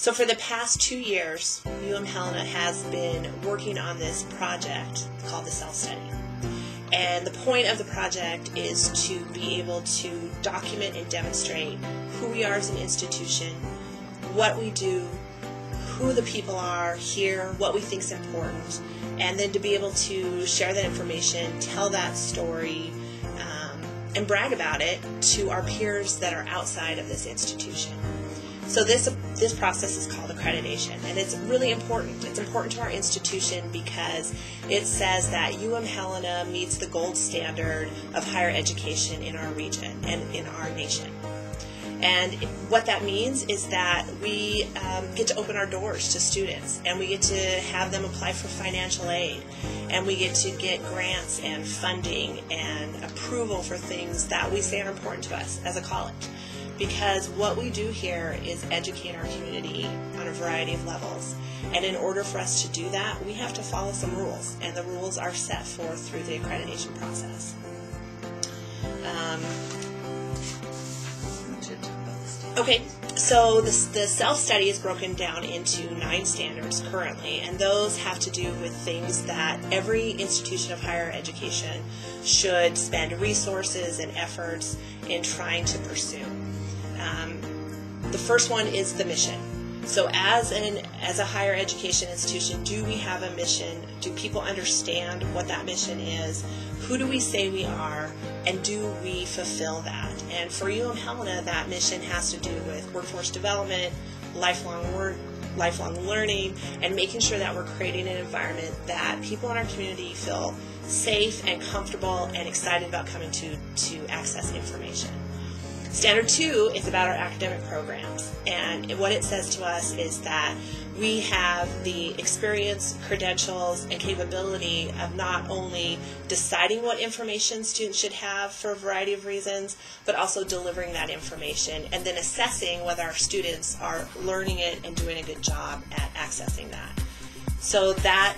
So for the past 2 years, UM-Helena has been working on this project called the Self-Study. And the point of the project is to be able to document and demonstrate who we are as an institution, what we do, who the people are here, what we think is important, and then to be able to share that information, tell that story, and brag about it to our peers that are outside of this institution. So this process is called accreditation, and it's really important. It's important to our institution because it says that UM-Helena meets the gold standard of higher education in our region and in our nation. And what that means is that we get to open our doors to students, and we get to have them apply for financial aid, and we get to get grants and funding and approval for things that we say are important to us as a college. Because what we do here is educate our community on a variety of levels. And in order for us to do that, we have to follow some rules, and the rules are set forth through the accreditation process. Okay, so the self-study is broken down into 9 standards currently, and those have to do with things that every institution of higher education should spend resources and efforts in trying to pursue. The first one is the mission. So as a higher education institution, do we have a mission? Do people understand what that mission is? Who do we say we are? And do we fulfill that? And for UM-Helena, that mission has to do with workforce development, lifelong learning, and making sure that we're creating an environment that people in our community feel safe and comfortable and excited about coming to access information. Standard 2 is about our academic programs, and what it says to us is that we have the experience, credentials, and capability of not only deciding what information students should have for a variety of reasons, but also delivering that information and then assessing whether our students are learning it and doing a good job at accessing that. So that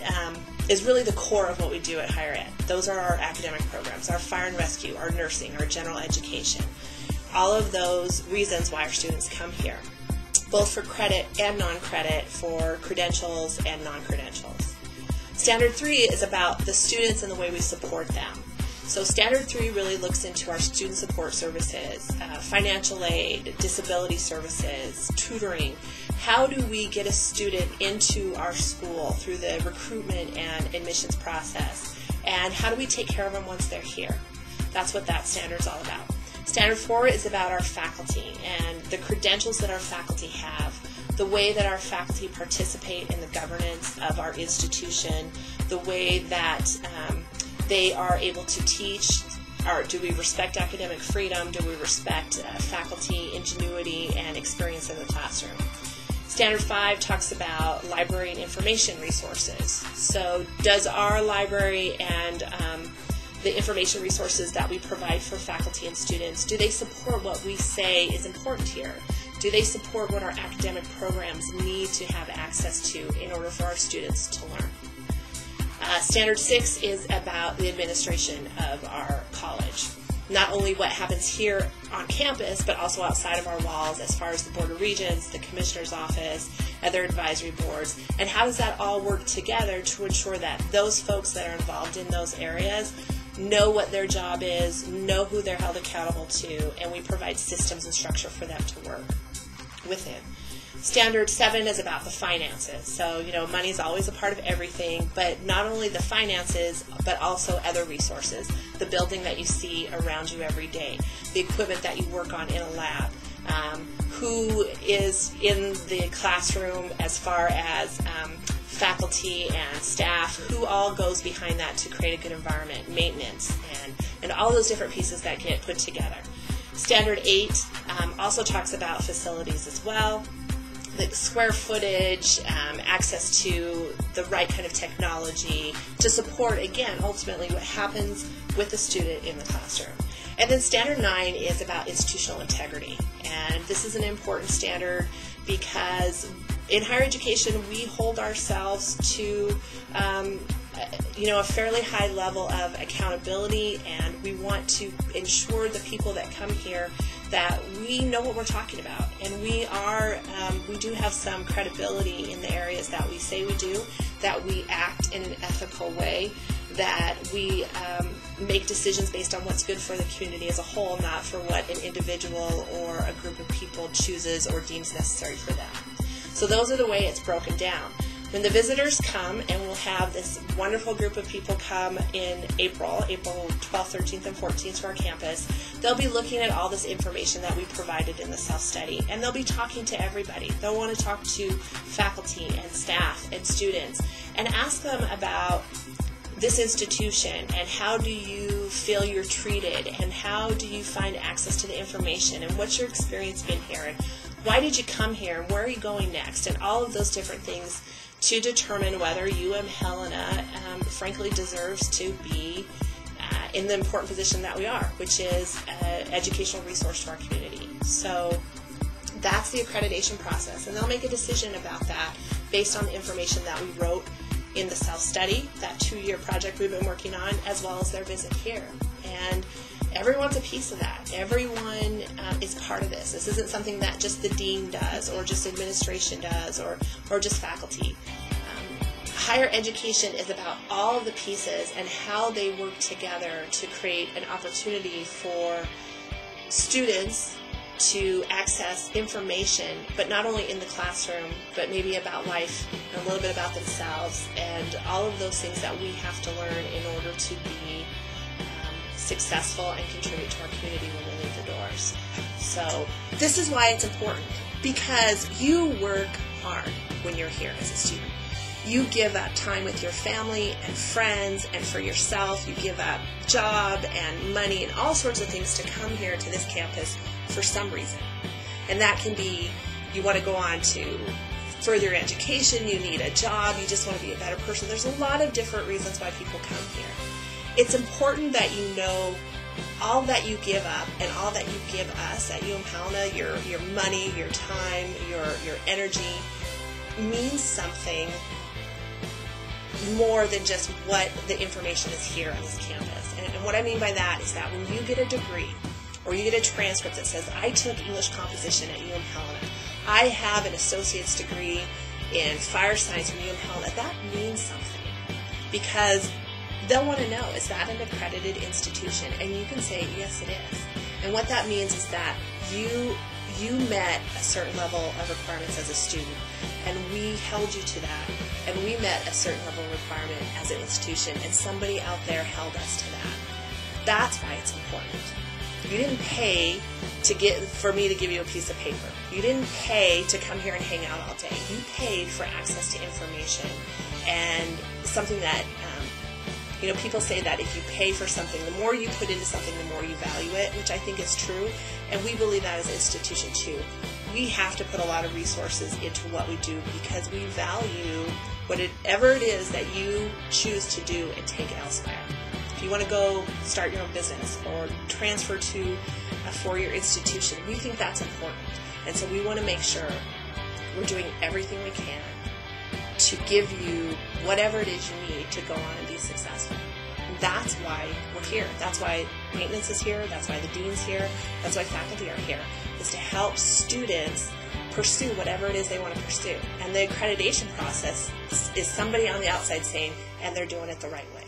is really the core of what we do at higher ed. Those are our academic programs, our fire and rescue, our nursing, our general education. All of those reasons why our students come here, both for credit and non-credit, for credentials and non-credentials. Standard 3 is about the students and the way we support them. So Standard 3 really looks into our student support services, financial aid, disability services, tutoring. How do we get a student into our school through the recruitment and admissions process? And how do we take care of them once they're here? That's what that standard is all about. Standard 4 is about our faculty and the credentials that our faculty have, the way that our faculty participate in the governance of our institution, the way that they are able to teach. Do we respect academic freedom? Do we respect faculty ingenuity and experience in the classroom? Standard 5 talks about library and information resources. So does our library and the information resources that we provide for faculty and students, do they support what we say is important here? Do they support what our academic programs need to have access to in order for our students to learn? Standard 6 is about the administration of our college. Not only what happens here on campus, but also outside of our walls as far as the Board of Regents, the Commissioner's Office, other advisory boards, and how does that all work together to ensure that those folks that are involved in those areas know what their job is, know who they're held accountable to, and we provide systems and structure for them to work within. Standard 7 is about the finances. So, money is always a part of everything, but not only the finances, but also other resources. The building that you see around you every day, the equipment that you work on in a lab, who is in the classroom as far as faculty and staff, who all goes behind that to create a good environment, maintenance, and all those different pieces that get put together. Standard 8 also talks about facilities as well, the square footage, access to the right kind of technology to support, again, ultimately what happens with the student in the classroom. And then Standard 9 is about institutional integrity, and this is an important standard because in higher education we hold ourselves to a fairly high level of accountability, and we want to ensure the people that come here that we know what we're talking about, and we do have some credibility in the areas that we say we do, that we act in an ethical way, that we make decisions based on what's good for the community as a whole, not for what an individual or a group of people chooses or deems necessary for them. So those are the way it's broken down. When the visitors come, and we'll have this wonderful group of people come in April 12th, 13th, and 14th to our campus, they'll be looking at all this information that we provided in the self-study, and they'll be talking to everybody. They'll want to talk to faculty and staff and students and ask them about this institution, and how do you feel you're treated, and how do you find access to the information, and what's your experience been here, and why did you come here, and where are you going next, and all of those different things to determine whether UM-Helena frankly deserves to be in the important position that we are, which is an educational resource to our community. So that's the accreditation process, and they'll make a decision about that based on the information that we wrote in the self-study, that 2-year project we've been working on, as well as their visit here. And everyone's a piece of that. Everyone is part of this. This isn't something that just the dean does, or just administration does, or just faculty. Higher education is about all of the pieces and how they work together to create an opportunity for students to access information, but not only in the classroom, but maybe about life and a little bit about themselves, and all of those things that we have to learn in order to be successful and contribute to our community when we leave the doors. So this is why it's important, because you work hard when you're here as a student. You give up time with your family and friends and for yourself. You give up job and money and all sorts of things to come here to this campus for some reason. And that can be you want to go on to further education, you need a job, you just want to be a better person. There's a lot of different reasons why people come here. It's important that you know all that you give up and all that you give us at UM-Helena, your money, your time, your energy, means something more than just what the information is here on this campus. And what I mean by that is that when you get a degree or you get a transcript that says, I took English composition at UM-Helena, I have an associate's degree in fire science from UM-Helena, that means something, because they'll want to know, is that an accredited institution? And you can say, yes, it is. And what that means is that you met a certain level of requirements as a student, and we held you to that, and we met a certain level of requirement as an institution, and somebody out there held us to that. That's why it's important. You didn't pay for me to give you a piece of paper. You didn't pay to come here and hang out all day. You paid for access to information, and something that people say that if you pay for something, the more you put into something, the more you value it, which I think is true, and we believe that as an institution too. We have to put a lot of resources into what we do because we value whatever it is that you choose to do and take it elsewhere. If you want to go start your own business or transfer to a four-year institution, we think that's important, and so we want to make sure we're doing everything we can to give you whatever it is you need to go on and be successful. That's why we're here. That's why maintenance is here. That's why the dean's here. That's why faculty are here, is to help students pursue whatever it is they want to pursue. And the accreditation process is somebody on the outside saying, and they're doing it the right way.